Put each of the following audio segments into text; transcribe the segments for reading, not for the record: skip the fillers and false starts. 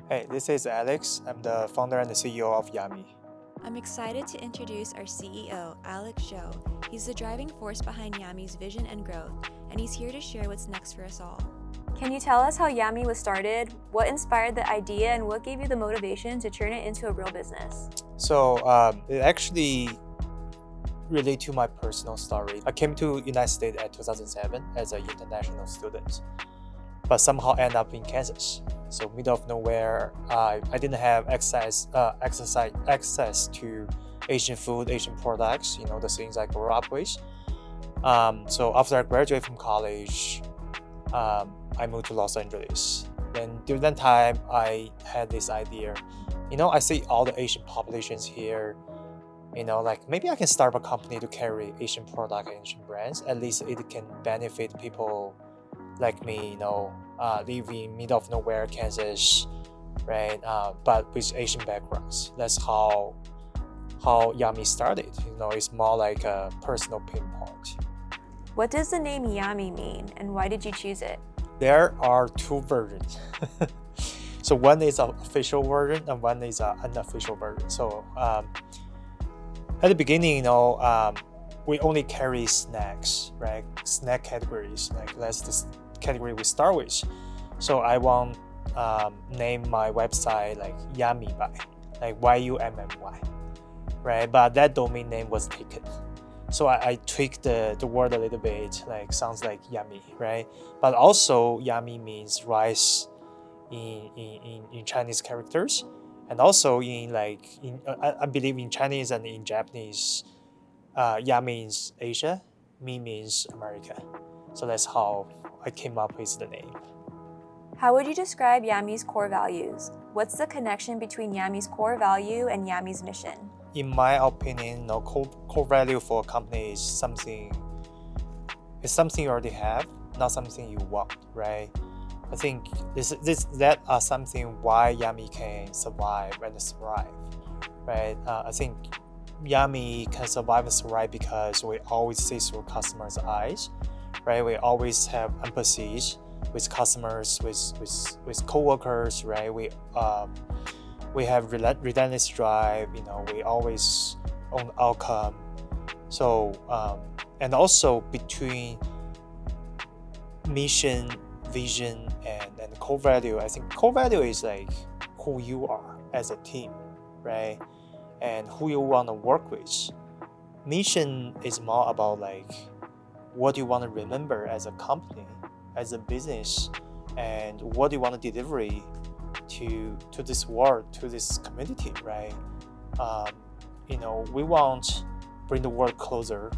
Hey, this is Alex. I'm the founder and the CEO of Yami. I'm excited to introduce our CEO, Alex Zhou. He's the driving force behind Yami's vision and growth, and he's here to share what's next for us all. Can you tell us how Yami was started, what inspired the idea, and what gave you the motivation to turn it into a real business? So it actually relate to my personal story. I came to United States at 2007 as an international student, but somehow end up in Kansas. So middle of nowhere, I didn't have access to Asian food, Asian products, the things I grew up with. So after I graduated from college, I moved to Los Angeles. Then during that time, I had this idea. I see all the Asian populations here. Like maybe I can start a company to carry Asian product and Asian brands. At least it can benefit people like me, live in middle of nowhere, Kansas, right? But with Asian backgrounds. That's how Yami started. It's more like a personal pinpoint. What does the name Yami mean, and why did you choose it? There are two versions. So one is an official version and one is an unofficial version. So at the beginning, we only carry snacks, right? Snack categories. Like that's the category we start with. So I want name my website like Yami by, like YUMMY, right? But that domain name was taken. So I tweaked the word a little bit, like sounds like yummy, right? But also Yami means rice in Chinese characters, and also I believe in Chinese and in Japanese, Ya means Asia, Mi means America. So that's how I came up with the name. How would you describe Yami's core values? What's the connection between Yami's core value and Yami's mission? In my opinion, core value for a company is something you already have, not something you want, right? I think that are something why Yami can survive and thrive, right? I think Yami can survive and thrive because we always see through customers' eyes, right? We always have empathy with customers, with coworkers, right? We have relentless drive. We always own outcome. So and also between mission, vision, and core value, I think core value is like who you are as a team, right? And who you want to work with. Mission is more about like what you want to remember as a company, as a business, and what you want to deliver to this world, to this community, right? We want to bring the world closer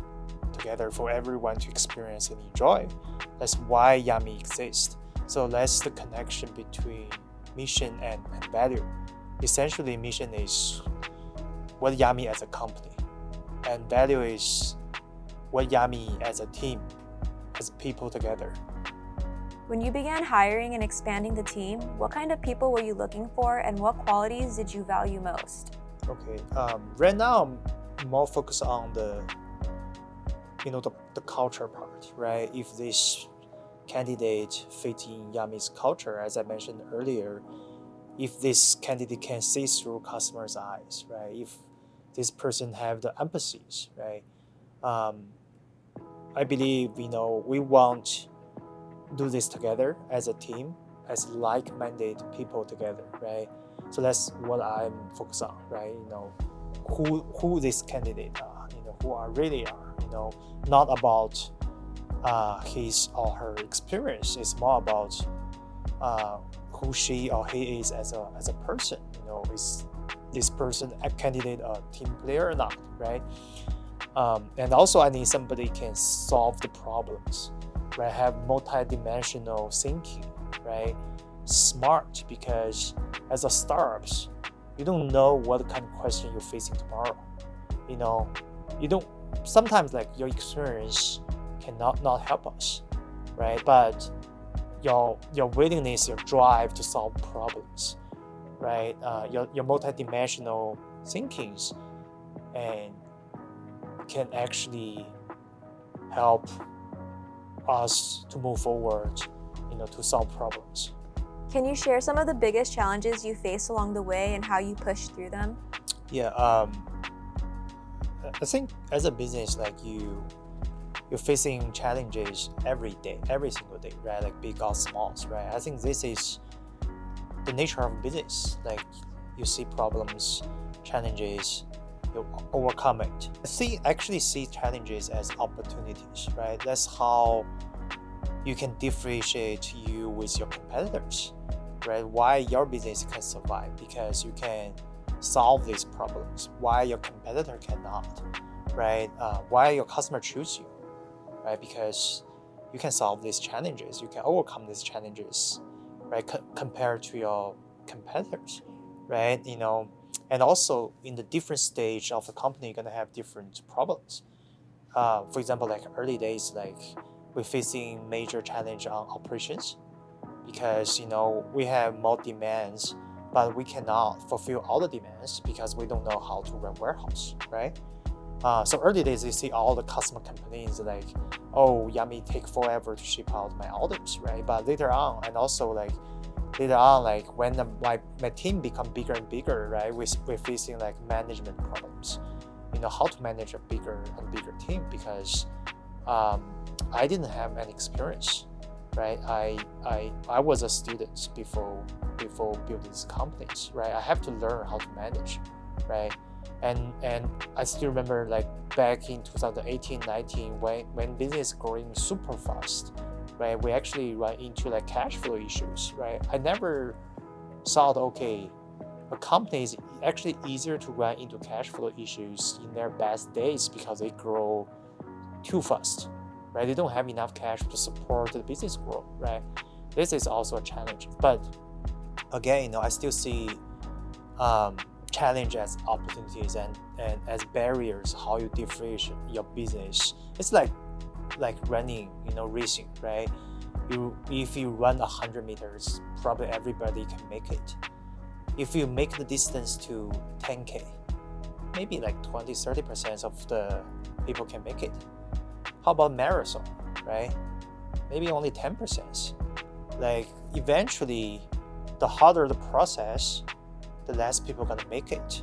together for everyone to experience and enjoy. That's why Yami exists. So that's the connection between mission and value. Essentially, mission is what Yami as a company, and value is what Yami as a team, as people together. When you began hiring and expanding the team, what kind of people were you looking for, and what qualities did you value most? Okay, right now I'm more focused on the culture part, right? If this candidate fit in Yami's culture, as I mentioned earlier, if this candidate can see through customers' eyes, right? If this person have the empathies, right? I believe we want do this together as a team, as like-minded people together, right? So that's what I'm focused on, right? Who this candidate are, who are really are, not about his or her experience. It's more about who she or he is as a person. Is this person a candidate, a team player or not, right? And also I need somebody can solve the problems, right? Have multi-dimensional thinking, right? Smart, because as a startup, you don't know what kind of question you're facing tomorrow. You don't. Sometimes like your experience cannot not help us, right? But your willingness, your drive to solve problems, right? Your multi-dimensional thinkings, and can actually help us to move forward, to solve problems. Can you share some of the biggest challenges you faced along the way and how you pushed through them? Yeah, I think as a business, like you're facing challenges every day, every single day, right? Like big or small, right? I think this is the nature of business. Like you see problems, challenges, you overcome it. Actually see challenges as opportunities, right? That's how you can differentiate you with your competitors, right? Why your business can survive, because you can solve these problems. Why your competitor cannot, right? Why your customer choose you, right? Because you can solve these challenges. You can overcome these challenges, right? Compared to your competitors, right? And also in the different stage of the company, you're gonna have different problems. For example, like early days, like we're facing major challenge on operations because we have more demands, but we cannot fulfill all the demands because we don't know how to run warehouse, right? So early days, you see all the customer complaints like, "Oh, Yami take forever to ship out my orders," right? But later on, like when my team become bigger and bigger, right? We're facing like management problems. How to manage a bigger and bigger team because I didn't have any experience, right? I was a student before building these companies, right? I have to learn how to manage, right? And I still remember like back in 2018-19 when business growing super fast, right? We actually run into like cash flow issues, right? I never thought, okay, a company is actually easier to run into cash flow issues in their best days because they grow too fast, right? They don't have enough cash to support the business growth, right? This is also a challenge. But again, I still see challenge as opportunities and as barriers, how you differentiate your business. It's like running, racing, right? If you run 100 meters, probably everybody can make it. If you make the distance to 10K, maybe like 20-30% of the people can make it. How about marathon, right? Maybe only 10%. Like eventually, the harder the process, the less people are gonna make it,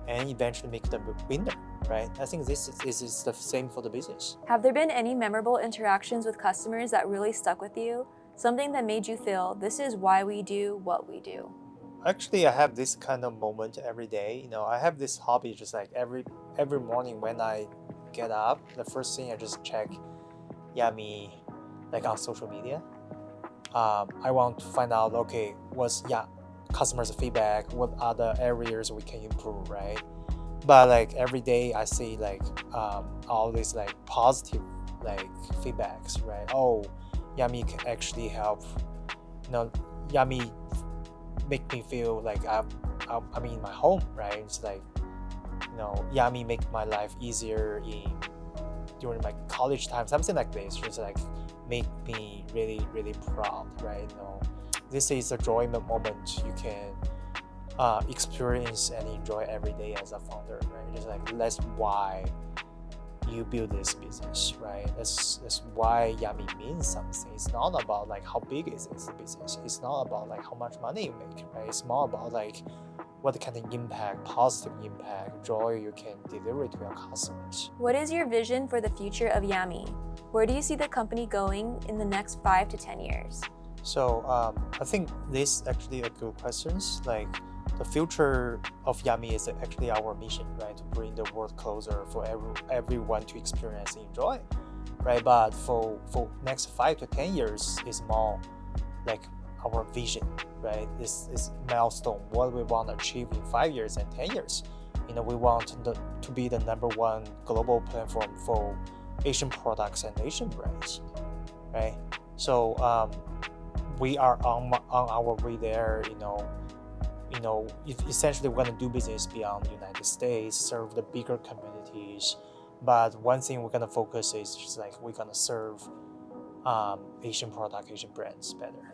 and eventually make the winner, right? I think this is the same for the business. Have there been any memorable interactions with customers that really stuck with you? Something that made you feel, this is why we do what we do? Actually, I have this kind of moment every day. I have this hobby, just like every morning when I get up, the first thing I just check Yami, like on social media. I want to find out, okay, what's customers' feedback, what other areas we can improve, right? But like every day I see like all these like positive like feedbacks, right? Oh, Yami can actually help. Yami make me feel like I'm in my home, right? It's like Yami make my life easier during my college time, something like this. Just like make me really, really proud, right? This is a joy moment you can experience and enjoy every day as a founder, right? Just like that's why you build this business, right? That's why Yami means something. It's not about like how big is this business. It's not about like how much money you make, right? It's more about like what kind of impact, positive impact, joy you can deliver to your customers. What is your vision for the future of Yami? Where do you see the company going in the next 5 to 10 years? So I think this actually a good questions. Like the future of Yami is actually our mission, right? To bring the world closer for everyone to experience and enjoy, right? But for next 5 to 10 years is more like our vision, right? This is milestone, what we want to achieve in 5 years and 10 years. We want to be the #1 global platform for Asian products and Asian brands, right? So we are on our way there. Essentially we're gonna do business beyond the United States, serve the bigger communities. But one thing we're gonna focus is just like we're gonna serve Asian product, Asian brands better.